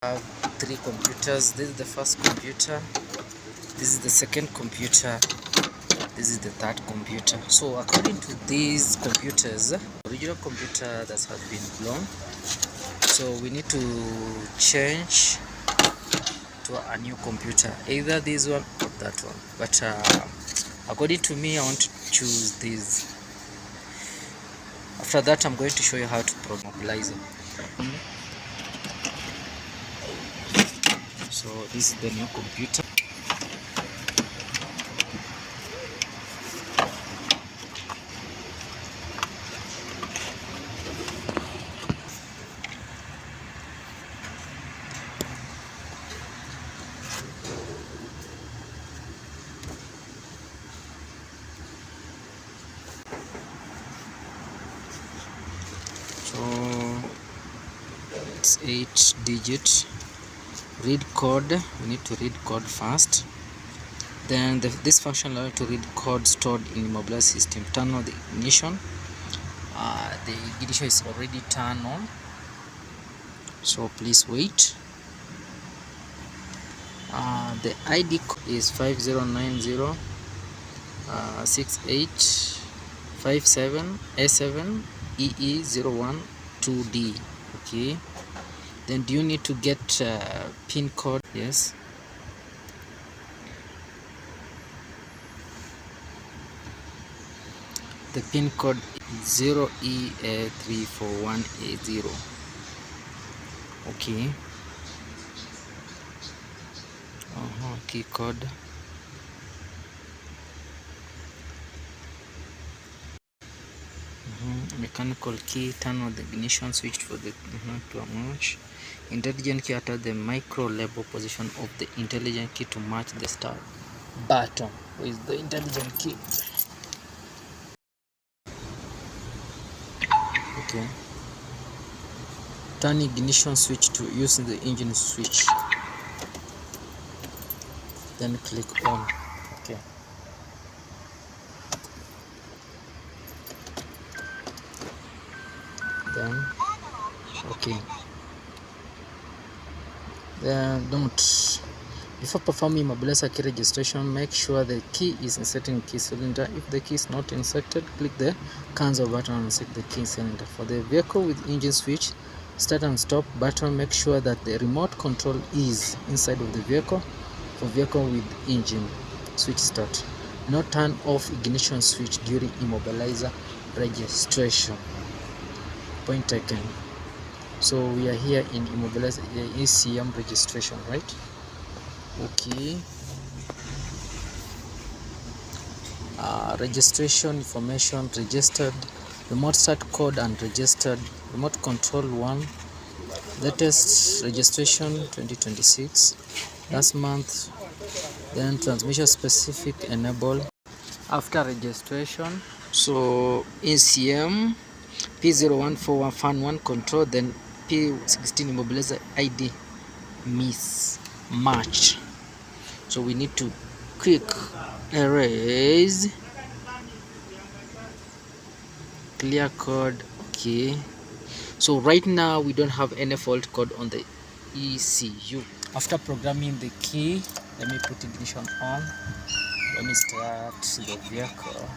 have three computers. This is the first computer, this is the second computer, this is the third computer. So according to these computers, the original computer that has been blown, so we need to change to a new computer, either this one or that one. But according to me, I want to choose this. After that, I'm going to show you how to program immobilizer. So this is the new computer. So it's 8-digit read code. We need to read code first. Then this function allows to read code stored in immobilizer system. Turn on the ignition. The ignition is already turned on, so please wait. The ID code is 5090 6857 A7 EE012D. Okay, then do you need to get pin code? Yes. The pin code is 0E341A0. Okay. Key code. Mechanical key. Turn on the ignition switch for the to match. Intelligent key, enter the micro label position of the intelligent key to match the start button with the intelligent key. Okay. Turn ignition switch to using the engine switch. Then click on. Okay. Then okay. Then before performing immobilizer key registration, make sure the key is inserted in key cylinder. If the key is not inserted, click the cancel button and insert the key cylinder. For the vehicle with engine switch, start and stop button, make sure that the remote control is inside of the vehicle. For vehicle with engine switch start, not turn off ignition switch during immobilizer registration. Point taken. So we are here in immobilizer ECM registration, right? Okay. Registration information: registered, remote start code unregistered, remote control 1, latest registration 2026, last month. Then transmission specific enable. After registration, so ECM P0141 fan 1 control, then P16 immobilizer ID mismatch. So we need to quick erase, clear code. Okay, so right now we don't have any fault code on the ECU. After programming the key, let me put ignition on. Let me start the vehicle.